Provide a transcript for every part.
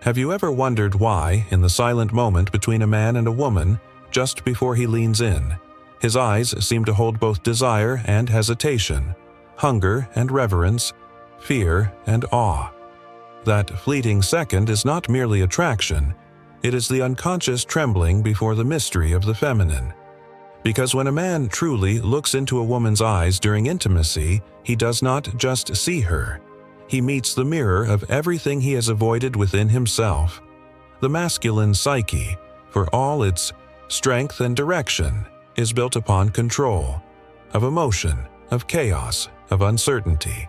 Have you ever wondered why, in the silent moment between a man and a woman, just before he leans in, his eyes seem to hold both desire and hesitation, hunger and reverence, fear and awe? That fleeting second is not merely attraction, it is the unconscious trembling before the mystery of the feminine. Because when a man truly looks into a woman's eyes during intimacy, he does not just see her. He meets the mirror of everything he has avoided within himself. The masculine psyche, for all its strength and direction, is built upon control, of emotion, of chaos, of uncertainty.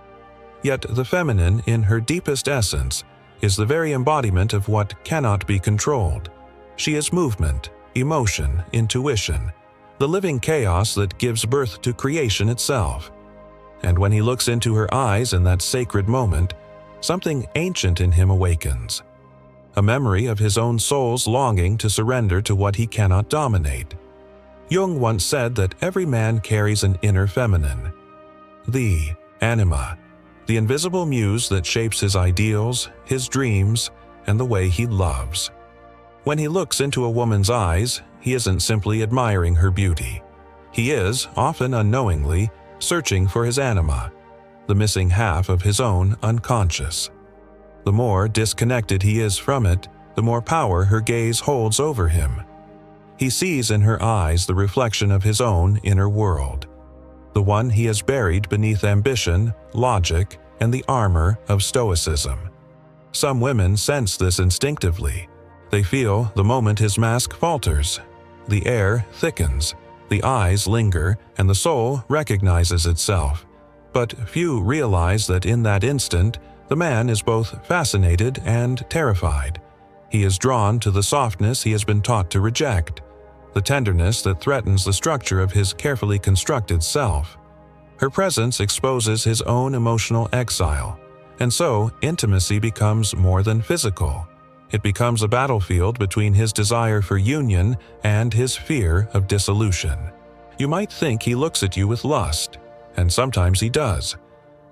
Yet the feminine, in her deepest essence, is the very embodiment of what cannot be controlled. She is movement, emotion, intuition, the living chaos that gives birth to creation itself. And when he looks into her eyes in that sacred moment, something ancient in him awakens. A memory of his own soul's longing to surrender to what he cannot dominate. Jung once said that every man carries an inner feminine. The anima, the invisible muse that shapes his ideals, his dreams, and the way he loves. When he looks into a woman's eyes, he isn't simply admiring her beauty. He is, often unknowingly, searching for his anima, the missing half of his own unconscious. The more disconnected he is from it, the more power her gaze holds over him. He sees in her eyes the reflection of his own inner world, the one he has buried beneath ambition, logic, and the armor of stoicism. Some women sense this instinctively. They feel the moment his mask falters. The air thickens, the eyes linger, and the soul recognizes itself. But few realize that in that instant, the man is both fascinated and terrified. He is drawn to the softness he has been taught to reject, the tenderness that threatens the structure of his carefully constructed self. Her presence exposes his own emotional exile, and so intimacy becomes more than physical. It becomes a battlefield between his desire for union and his fear of dissolution. You might think he looks at you with lust, and sometimes he does,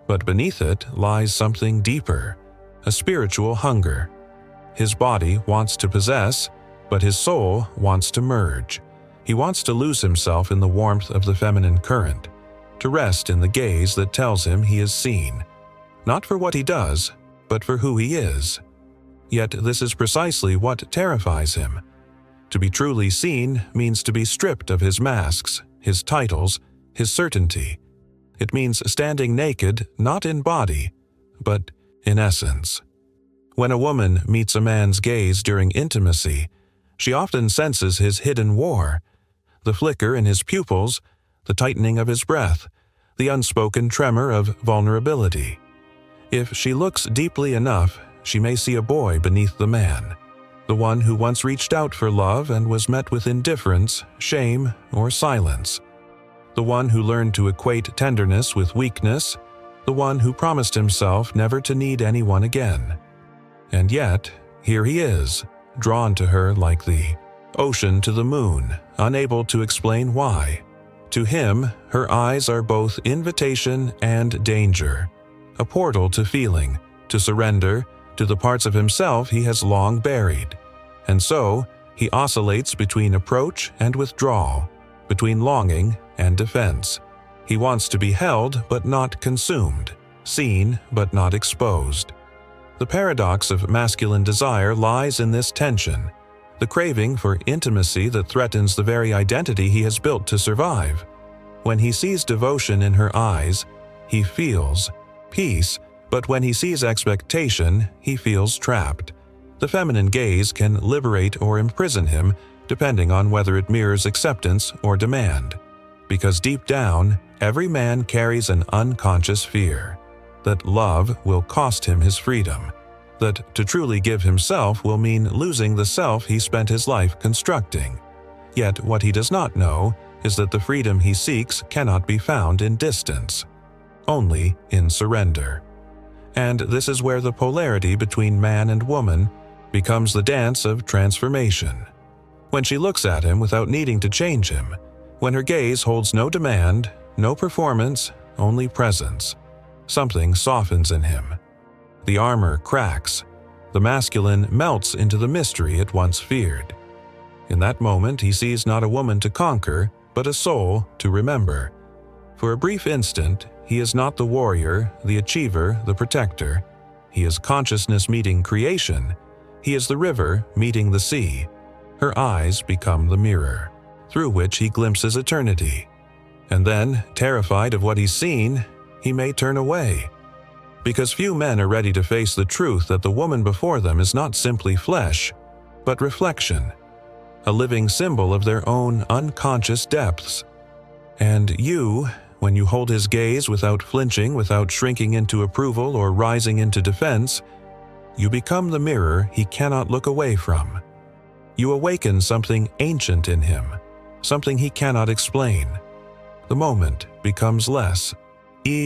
but beneath it lies something deeper, a spiritual hunger. His body wants to possess, but his soul wants to merge. He wants to lose himself in the warmth of the feminine current, to rest in the gaze that tells him he is seen, not for what he does, but for who he is. Yet this is precisely what terrifies him. To be truly seen means to be stripped of his masks, his titles, his certainty. It means standing naked, not in body, but in essence. When a woman meets a man's gaze during intimacy, she often senses his hidden war, the flicker in his pupils, the tightening of his breath, the unspoken tremor of vulnerability. If she looks deeply enough, she may see a boy beneath the man, the one who once reached out for love and was met with indifference, shame, or silence, the one who learned to equate tenderness with weakness, the one who promised himself never to need anyone again. And yet, here he is, drawn to her like the ocean to the moon, unable to explain why. To him, her eyes are both invitation and danger, a portal to feeling, to surrender, to the parts of himself he has long buried. And so, he oscillates between approach and withdrawal, between longing and defense. He wants to be held but not consumed, seen but not exposed. The paradox of masculine desire lies in this tension, the craving for intimacy that threatens the very identity he has built to survive. When he sees devotion in her eyes, he feels peace, but when he sees expectation, he feels trapped. The feminine gaze can liberate or imprison him, depending on whether it mirrors acceptance or demand. Because deep down, every man carries an unconscious fear that love will cost him his freedom, that to truly give himself will mean losing the self he spent his life constructing. Yet what he does not know is that the freedom he seeks cannot be found in distance, only in surrender. And this is where the polarity between man and woman becomes the dance of transformation. When she looks at him without needing to change him, when her gaze holds no demand, no performance, only presence, something softens in him. The armor cracks, The masculine melts into the mystery it once feared. In that moment, he sees not a woman to conquer, but a soul to remember. For a brief instant, he is not the warrior, the achiever, the protector. He is consciousness meeting creation. He is the river meeting the sea. Her eyes become the mirror, through which he glimpses eternity. And then, terrified of what he's seen, he may turn away. Because few men are ready to face the truth that the woman before them is not simply flesh, but reflection, a living symbol of their own unconscious depths. And you, when you hold his gaze without flinching, without shrinking into approval or rising into defense, you become the mirror he cannot look away from. You awaken something ancient in him, something he cannot explain. The moment becomes less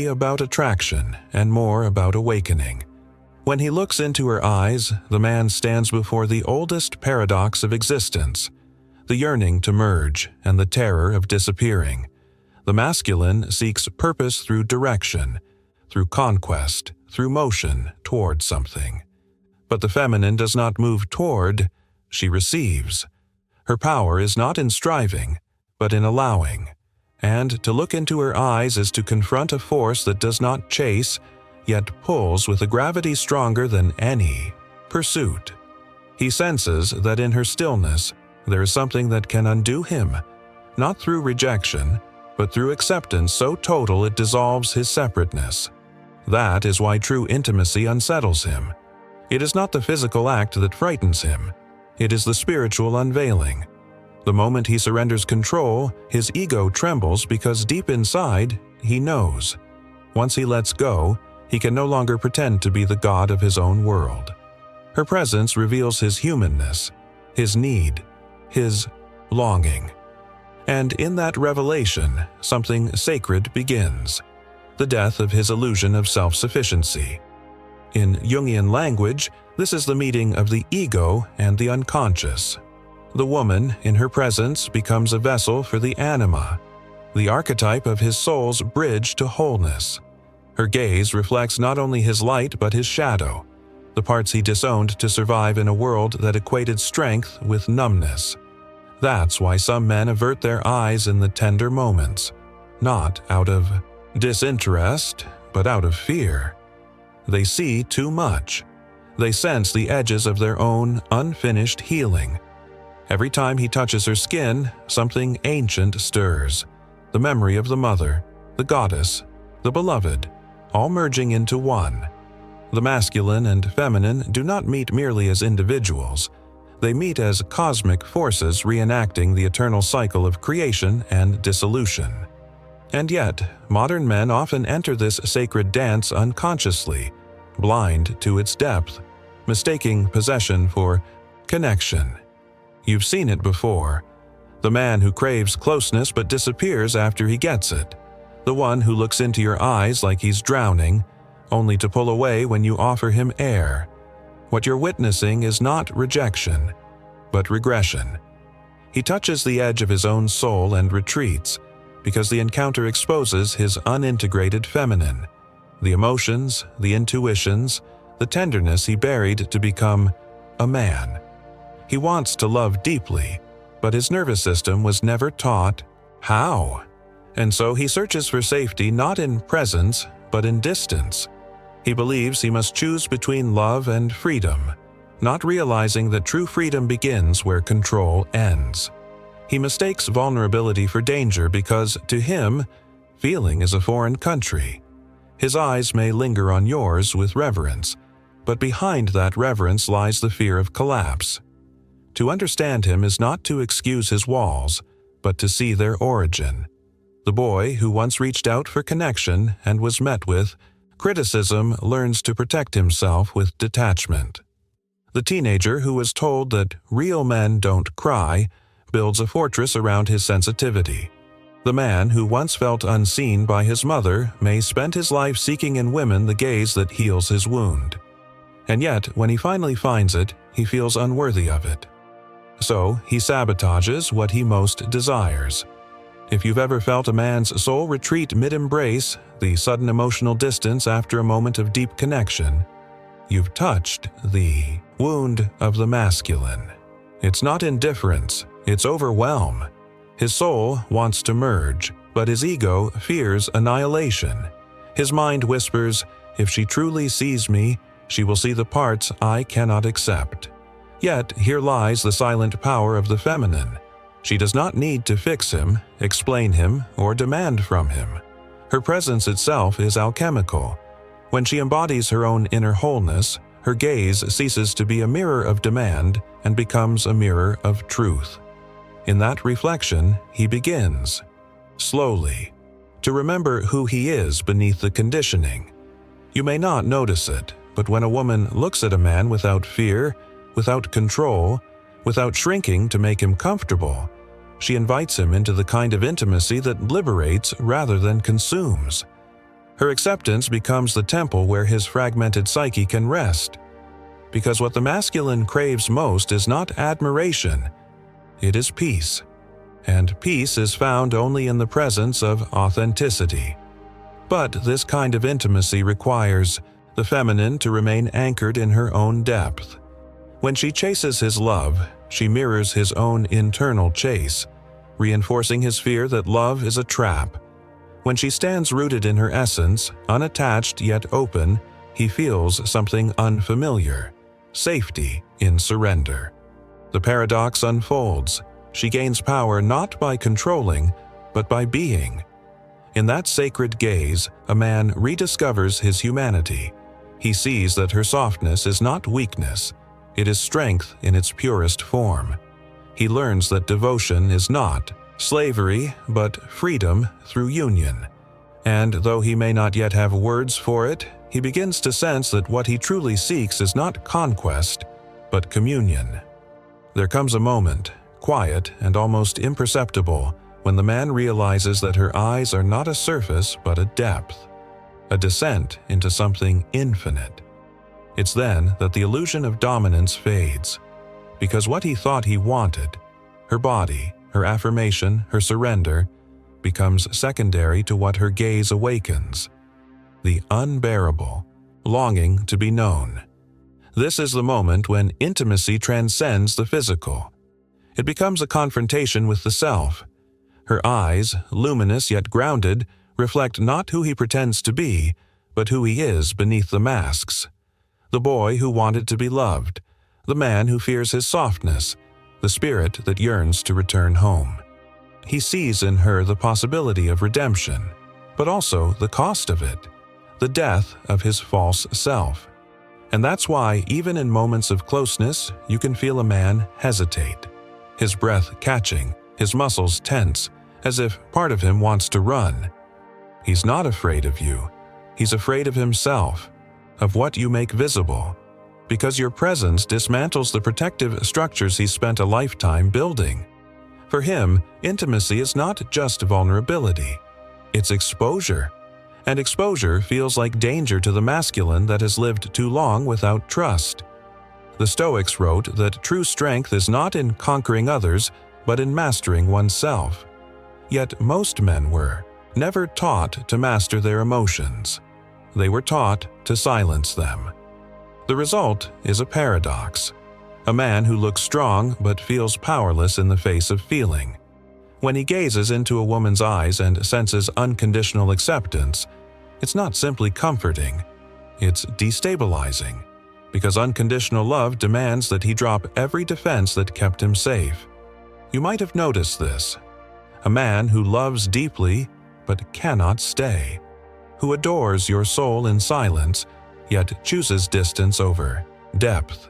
about attraction and more about awakening. When he looks into her eyes, the man stands before the oldest paradox of existence, the yearning to merge and the terror of disappearing. The masculine seeks purpose through direction, through conquest, through motion toward something. But the feminine does not move toward, she receives. Her power is not in striving, but in allowing. And to look into her eyes is to confront a force that does not chase, yet pulls with a gravity stronger than any pursuit. He senses that in her stillness there is something that can undo him, not through rejection, but through acceptance so total it dissolves his separateness. That is why true intimacy unsettles him. It is not the physical act that frightens him. It is the spiritual unveiling. The moment he surrenders control, his ego trembles because deep inside, he knows. Once he lets go, he can no longer pretend to be the god of his own world. Her presence reveals his humanness, his need, his longing. And in that revelation, something sacred begins, the death of his illusion of self-sufficiency. In Jungian language, this is the meeting of the ego and the unconscious. The woman, in her presence, becomes a vessel for the anima, the archetype of his soul's bridge to wholeness. Her gaze reflects not only his light but his shadow, the parts he disowned to survive in a world that equated strength with numbness. That's why some men avert their eyes in the tender moments, not out of disinterest, but out of fear. They see too much. They sense the edges of their own unfinished healing. Every time he touches her skin, something ancient stirs. The memory of the mother, the goddess, the beloved, all merging into one. The masculine and feminine do not meet merely as individuals. They meet as cosmic forces reenacting the eternal cycle of creation and dissolution. And yet, modern men often enter this sacred dance unconsciously, blind to its depth, mistaking possession for connection. You've seen it before. The man who craves closeness but disappears after he gets it. The one who looks into your eyes like he's drowning, only to pull away when you offer him air. What you're witnessing is not rejection, but regression. He touches the edge of his own soul and retreats, because the encounter exposes his unintegrated feminine, the emotions, the intuitions, the tenderness he buried to become a man. He wants to love deeply, but his nervous system was never taught how. And so he searches for safety not in presence, but in distance. He believes he must choose between love and freedom, not realizing that true freedom begins where control ends. He mistakes vulnerability for danger because, to him, feeling is a foreign country. His eyes may linger on yours with reverence, but behind that reverence lies the fear of collapse. To understand him is not to excuse his walls, but to see their origin. The boy who once reached out for connection and was met with criticism learns to protect himself with detachment. The teenager who was told that real men don't cry builds a fortress around his sensitivity. The man who once felt unseen by his mother may spend his life seeking in women the gaze that heals his wound. And yet, when he finally finds it, he feels unworthy of it. So, he sabotages what he most desires. If you've ever felt a man's soul retreat mid-embrace, the sudden emotional distance after a moment of deep connection, You've touched the wound of the masculine. It's not indifference, it's overwhelm. His soul wants to merge, but his ego fears annihilation. His mind whispers, if she truly sees me, she will see the parts I cannot accept. Yet here lies the silent power of the feminine. She does not need to fix him, explain him, or demand from him. Her presence itself is alchemical. When she embodies her own inner wholeness, her gaze ceases to be a mirror of demand and becomes a mirror of truth. In that reflection, he begins, slowly, to remember who he is beneath the conditioning. You may not notice it, but when a woman looks at a man without fear, without control, without shrinking to make him comfortable, she invites him into the kind of intimacy that liberates rather than consumes. Her acceptance becomes the temple where his fragmented psyche can rest. Because what the masculine craves most is not admiration, it is peace. And peace is found only in the presence of authenticity. But this kind of intimacy requires the feminine to remain anchored in her own depth. When she chases his love, she mirrors his own internal chase, reinforcing his fear that love is a trap. When she stands rooted in her essence, unattached yet open, he feels something unfamiliar, safety in surrender. The paradox unfolds. She gains power not by controlling, but by being. In that sacred gaze, a man rediscovers his humanity. He sees that her softness is not weakness, it is strength in its purest form. He learns that devotion is not slavery, but freedom through union. And though he may not yet have words for it, he begins to sense that what he truly seeks is not conquest, but communion. There comes a moment, quiet and almost imperceptible, when the man realizes that her eyes are not a surface but a depth, a descent into something infinite. It's then that the illusion of dominance fades, because what he thought he wanted, her body, her affirmation, her surrender, becomes secondary to what her gaze awakens, the unbearable, longing to be known. This is the moment when intimacy transcends the physical. It becomes a confrontation with the self. Her eyes, luminous yet grounded, reflect not who he pretends to be, but who he is beneath the masks. The boy who wanted to be loved, the man who fears his softness, the spirit that yearns to return home. He sees in her the possibility of redemption, but also the cost of it, the death of his false self. And that's why, even in moments of closeness, you can feel a man hesitate, his breath catching, his muscles tense, as if part of him wants to run. He's not afraid of you. He's afraid of himself, of what you make visible, because your presence dismantles the protective structures he spent a lifetime building. For him, intimacy is not just vulnerability, it's exposure. And exposure feels like danger to the masculine that has lived too long without trust. The Stoics wrote that true strength is not in conquering others, but in mastering oneself. Yet most men were never taught to master their emotions. They were taught to silence them. The result is a paradox. A man who looks strong but feels powerless in the face of feeling. When he gazes into a woman's eyes and senses unconditional acceptance, it's not simply comforting, it's destabilizing, because unconditional love demands that he drop every defense that kept him safe. You might have noticed this. A man who loves deeply but cannot stay, who adores your soul in silence, yet chooses distance over depth.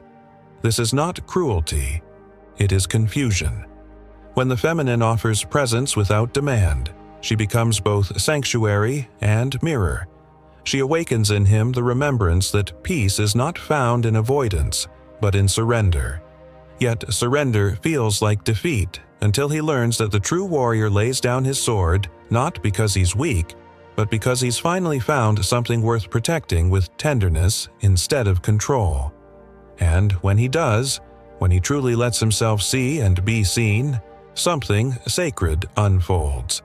This is not cruelty, it is confusion. When the feminine offers presence without demand, she becomes both sanctuary and mirror. She awakens in him the remembrance that peace is not found in avoidance, but in surrender. Yet surrender feels like defeat until he learns that the true warrior lays down his sword not because he's weak, but because he's finally found something worth protecting with tenderness instead of control. And when he does, when he truly lets himself see and be seen, something sacred unfolds.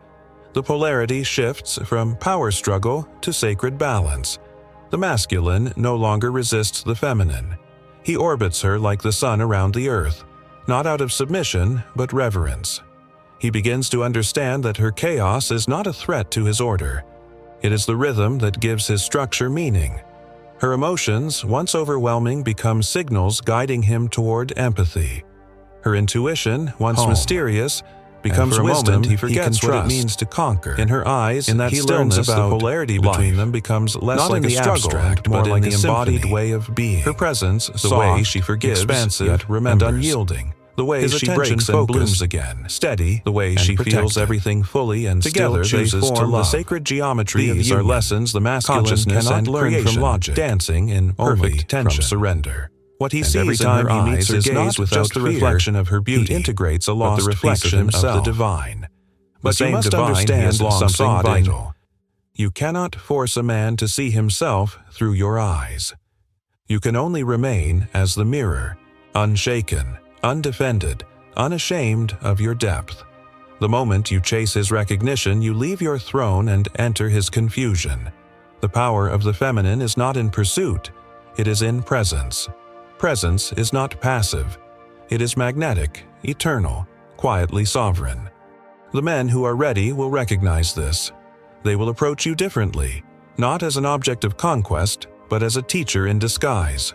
The polarity shifts from power struggle to sacred balance. The masculine no longer resists the feminine. He orbits her like the sun around the earth, not out of submission, but reverence. He begins to understand that her chaos is not a threat to his order. It is the rhythm that gives his structure meaning. Her emotions, once overwhelming, become signals guiding him toward empathy. Her intuition, once mysterious, becomes wisdom. He forgets what it means to conquer. In her eyes, in that stillness, the polarity between them becomes less like a struggle, more like the embodied way of being. Her presence, the way she forgives, expansive and unyielding. The way she breaks and blooms again, steady, the way she feels everything fully and together still chooses to love. The sacred geometry These are lessons the masculine cannot learn from logic, dancing in perfect tension from surrender. What he sees every time he meets her is not just the reflection of her beauty. He integrates a lost reflection of the divine. But you must understand something vital. You cannot force a man to see himself through your eyes. You can only remain as the mirror, unshaken, undefended, unashamed of your depth. The moment you chase his recognition, you leave your throne and enter his confusion. The power of the feminine is not in pursuit, it is in presence. Presence is not passive. It is magnetic, eternal, quietly sovereign. The men who are ready will recognize this. They will approach you differently, not as an object of conquest, but as a teacher in disguise.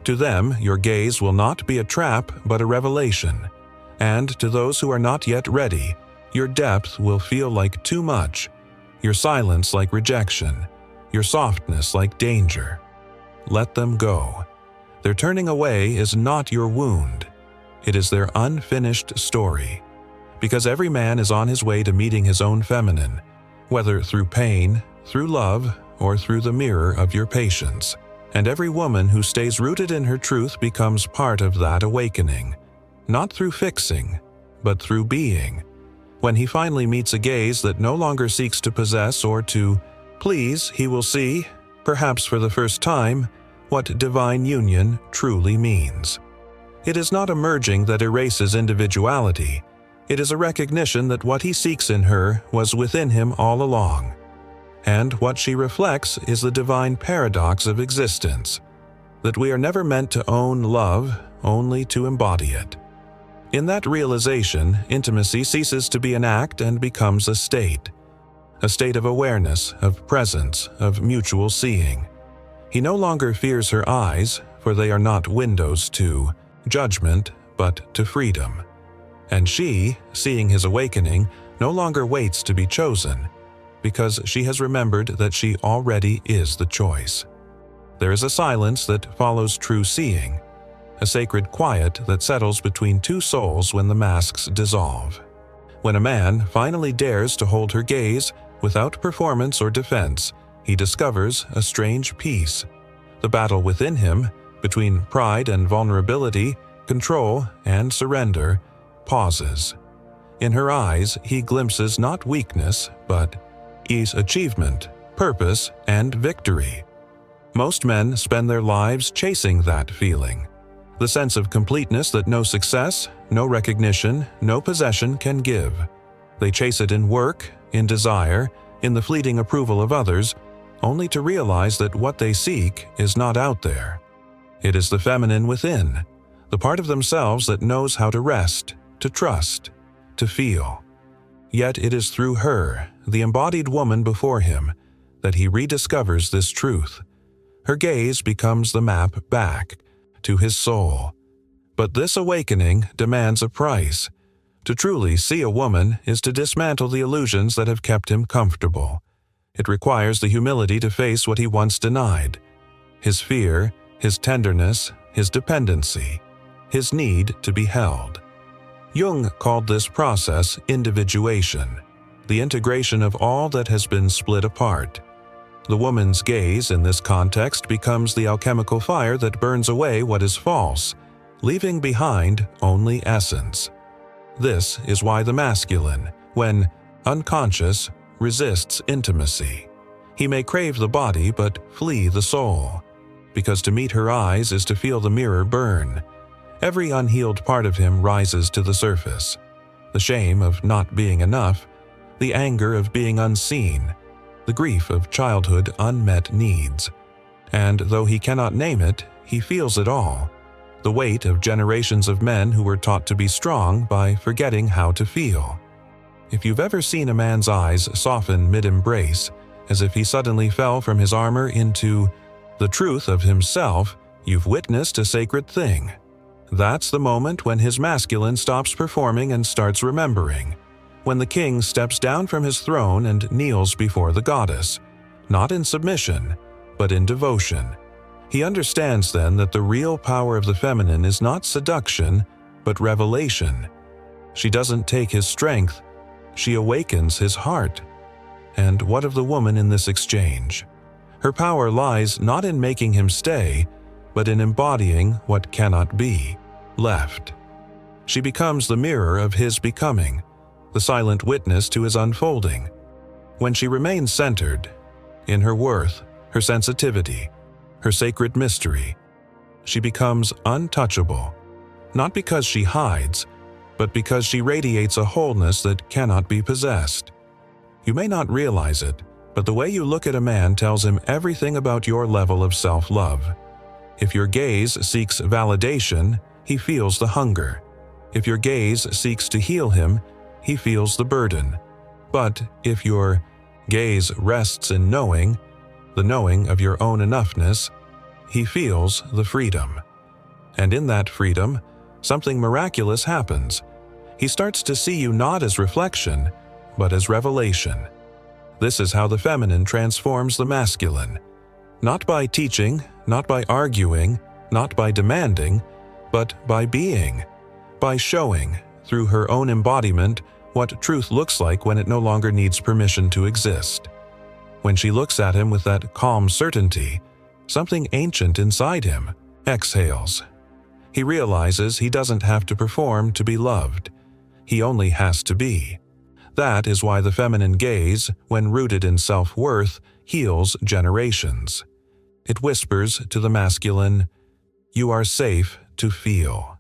To them, your gaze will not be a trap, but a revelation. And to those who are not yet ready, your depth will feel like too much, your silence like rejection, your softness like danger. Let them go. Their turning away is not your wound. It is their unfinished story. Because every man is on his way to meeting his own feminine, whether through pain, through love, or through the mirror of your patience. And every woman who stays rooted in her truth becomes part of that awakening, not through fixing, but through being. When he finally meets a gaze that no longer seeks to possess or to please, he will see, perhaps for the first time, what divine union truly means. It is not a merging that erases individuality. It is a recognition that what he seeks in her was within him all along. And what she reflects is the divine paradox of existence, that we are never meant to own love, only to embody it. In that realization, intimacy ceases to be an act and becomes a state of awareness, of presence, of mutual seeing. He no longer fears her eyes, for they are not windows to judgment, but to freedom. And she, seeing his awakening, no longer waits to be chosen, because she has remembered that she already is the choice. There is a silence that follows true seeing, a sacred quiet that settles between two souls when the masks dissolve. When a man finally dares to hold her gaze, without performance or defense, he discovers a strange peace. The battle within him, between pride and vulnerability, control and surrender, pauses. In her eyes, he glimpses not weakness, but achievement, purpose, and victory. Most men spend their lives chasing that feeling, the sense of completeness that no success, no recognition, no possession can give. They chase it in work, in desire, in the fleeting approval of others, only to realize that what they seek is not out there. It is the feminine within, the part of themselves that knows how to rest, to trust, to feel. Yet it is through her, the embodied woman before him, that he rediscovers this truth. Her gaze becomes the map back to his soul. But this awakening demands a price. To truly see a woman is to dismantle the illusions that have kept him comfortable. It requires the humility to face what he once denied: his fear, his tenderness, his dependency, his need to be held. Jung called this process individuation, the integration of all that has been split apart. The woman's gaze in this context becomes the alchemical fire that burns away what is false, leaving behind only essence. This is why the masculine, when unconscious, resists intimacy. He may crave the body but flee the soul, because to meet her eyes is to feel the mirror burn. Every unhealed part of him rises to the surface. The shame of not being enough, the anger of being unseen, the grief of childhood unmet needs. And though he cannot name it, he feels it all. The weight of generations of men who were taught to be strong by forgetting how to feel. If you've ever seen a man's eyes soften mid-embrace, as if he suddenly fell from his armor into the truth of himself, you've witnessed a sacred thing. That's the moment when his masculine stops performing and starts remembering. When the king steps down from his throne and kneels before the goddess, not in submission, but in devotion. He understands then that the real power of the feminine is not seduction, but revelation. She doesn't take his strength, she awakens his heart. And what of the woman in this exchange? Her power lies not in making him stay, but in embodying what cannot be left. She becomes the mirror of his becoming, the silent witness to his unfolding. When she remains centered, in her worth, her sensitivity, her sacred mystery, she becomes untouchable, not because she hides, but because she radiates a wholeness that cannot be possessed. You may not realize it, but the way you look at a man tells him everything about your level of self-love. If your gaze seeks validation, he feels the hunger. If your gaze seeks to heal him, he feels the burden. But if your gaze rests in knowing, the knowing of your own enoughness, he feels the freedom. And in that freedom, something miraculous happens. He starts to see you not as reflection, but as revelation. This is how the feminine transforms the masculine. Not by teaching, not by arguing, not by demanding, but by being, by showing, through her own embodiment, what truth looks like when it no longer needs permission to exist. When she looks at him with that calm certainty, something ancient inside him exhales. He realizes he doesn't have to perform to be loved. He only has to be. That is why the feminine gaze, when rooted in self-worth, heals generations. It whispers to the masculine, "You are safe to feel."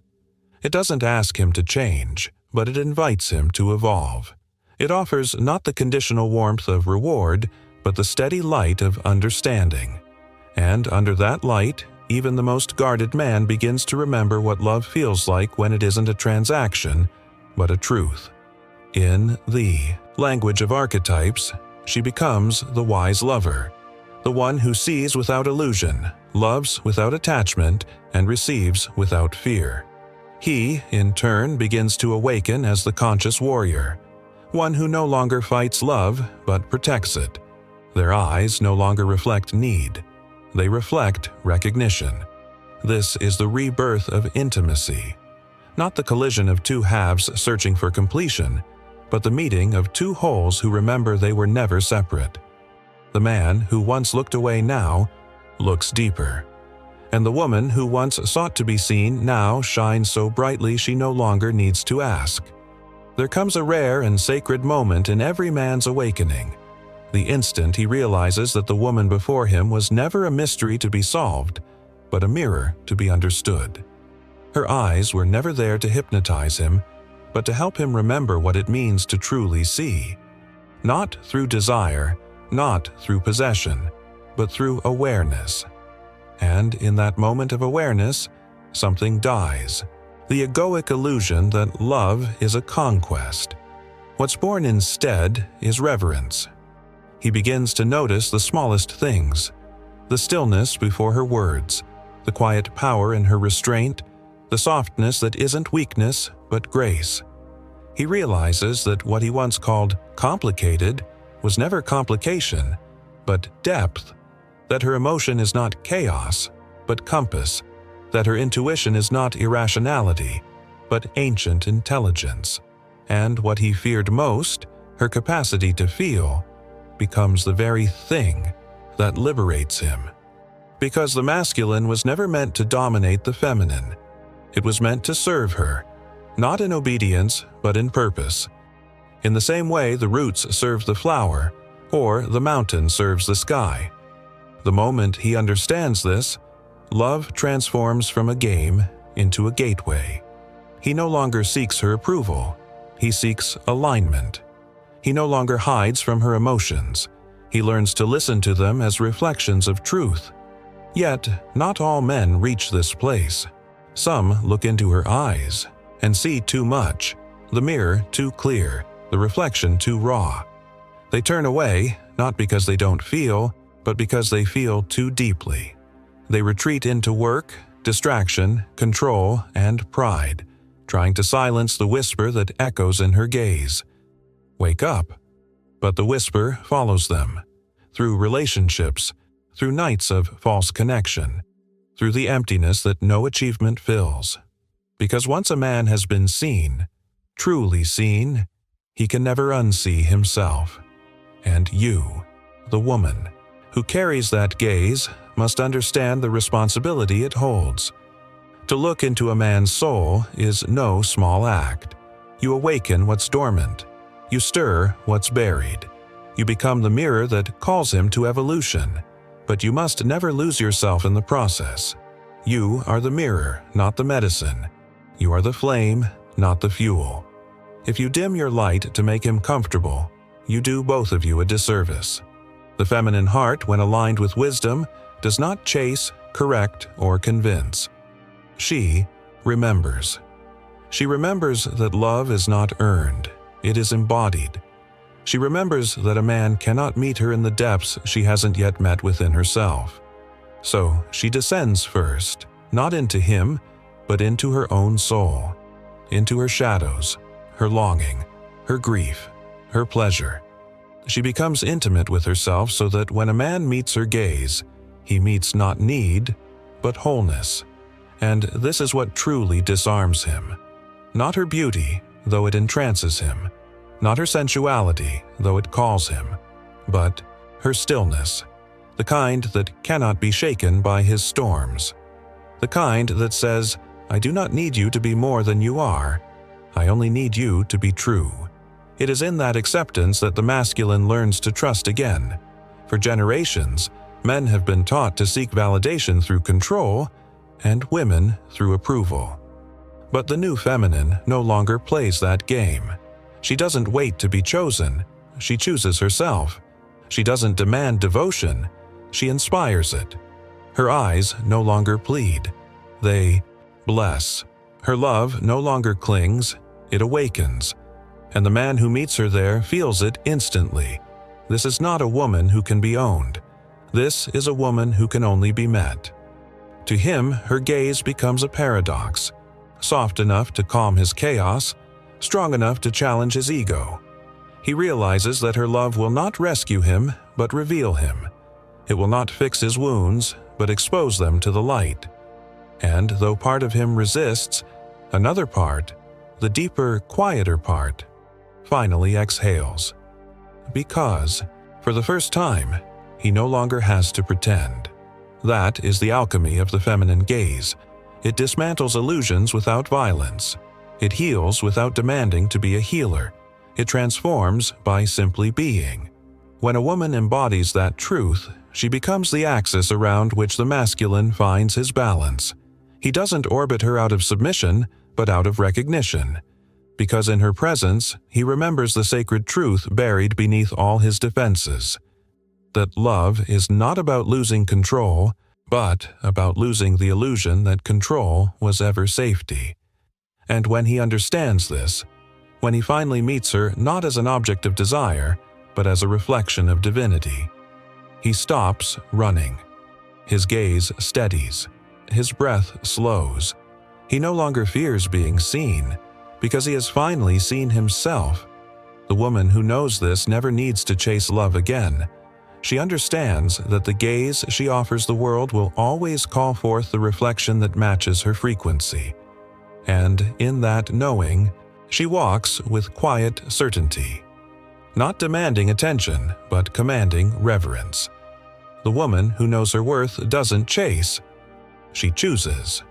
It doesn't ask him to change, but it invites him to evolve. It offers not the conditional warmth of reward, but the steady light of understanding. And under that light, even the most guarded man begins to remember what love feels like when it isn't a transaction, but a truth. In the language of archetypes, she becomes the wise lover, the one who sees without illusion, loves without attachment, and receives without fear. He, in turn, begins to awaken as the conscious warrior, one who no longer fights love, but protects it. Their eyes no longer reflect need. They reflect recognition. This is the rebirth of intimacy, not the collision of two halves searching for completion, but the meeting of two wholes who remember they were never separate. The man who once looked away now looks deeper, and the woman who once sought to be seen now shines so brightly she no longer needs to ask. There comes a rare and sacred moment in every man's awakening, the instant he realizes that the woman before him was never a mystery to be solved, but a mirror to be understood. Her eyes were never there to hypnotize him, but to help him remember what it means to truly see. Not through desire, not through possession, but through awareness. And in that moment of awareness, something dies. The egoic illusion that love is a conquest. What's born instead is reverence. He begins to notice the smallest things, the stillness before her words, the quiet power in her restraint, the softness that isn't weakness but grace. He realizes that what he once called complicated was never complication, but depth, that her emotion is not chaos, but compass, that her intuition is not irrationality, but ancient intelligence, and what he feared most, her capacity to feel, becomes the very thing that liberates him. Because the masculine was never meant to dominate the feminine. It was meant to serve her, not in obedience, but in purpose. In the same way the roots serve the flower, or the mountain serves the sky. The moment he understands this, love transforms from a game into a gateway. He no longer seeks her approval. He seeks alignment. He no longer hides from her emotions. He learns to listen to them as reflections of truth. Yet, not all men reach this place. Some look into her eyes and see too much, the mirror too clear, the reflection too raw. They turn away, not because they don't feel, but because they feel too deeply. They retreat into work, distraction, control, and pride, trying to silence the whisper that echoes in her gaze. Wake up. But the whisper follows them, through relationships, through nights of false connection, through the emptiness that no achievement fills. Because once a man has been seen, truly seen, he can never unsee himself. And you, the woman, who carries that gaze, must understand the responsibility it holds. To look into a man's soul is no small act. You awaken what's dormant. You stir what's buried. You become the mirror that calls him to evolution. But you must never lose yourself in the process. You are the mirror, not the medicine. You are the flame, not the fuel. If you dim your light to make him comfortable, you do both of you a disservice. The feminine heart, when aligned with wisdom, does not chase, correct, or convince. She remembers. She remembers that love is not earned, it is embodied. She remembers that a man cannot meet her in the depths she hasn't yet met within herself. So she descends first, not into him, but into her own soul, into her shadows, her longing, her grief, her pleasure. She becomes intimate with herself so that when a man meets her gaze, he meets not need, but wholeness. And this is what truly disarms him. Not her beauty, though it entrances him. Not her sensuality, though it calls him. But her stillness, the kind that cannot be shaken by his storms. The kind that says, I do not need you to be more than you are. I only need you to be true. It is in that acceptance that the masculine learns to trust again. For generations, men have been taught to seek validation through control, and women through approval. But the new feminine no longer plays that game. She doesn't wait to be chosen. She chooses herself. She doesn't demand devotion. She inspires it. Her eyes no longer plead. They bless. Her love no longer clings. It awakens. And the man who meets her there feels it instantly. This is not a woman who can be owned. This is a woman who can only be met. To him, her gaze becomes a paradox, soft enough to calm his chaos, strong enough to challenge his ego. He realizes that her love will not rescue him, but reveal him. It will not fix his wounds, but expose them to the light. And though part of him resists, another part, the deeper, quieter part, finally exhales. Because, for the first time, he no longer has to pretend. That is the alchemy of the feminine gaze. It dismantles illusions without violence. It heals without demanding to be a healer. It transforms by simply being. When a woman embodies that truth, she becomes the axis around which the masculine finds his balance. He doesn't orbit her out of submission, but out of recognition. Because in her presence, he remembers the sacred truth buried beneath all his defenses. That love is not about losing control, but about losing the illusion that control was ever safety. And when he understands this, when he finally meets her not as an object of desire, but as a reflection of divinity, he stops running. His gaze steadies. His breath slows. He no longer fears being seen, because he has finally seen himself. The woman who knows this never needs to chase love again. She understands that the gaze she offers the world will always call forth the reflection that matches her frequency. And in that knowing, she walks with quiet certainty, not demanding attention, but commanding reverence. The woman who knows her worth doesn't chase. She chooses.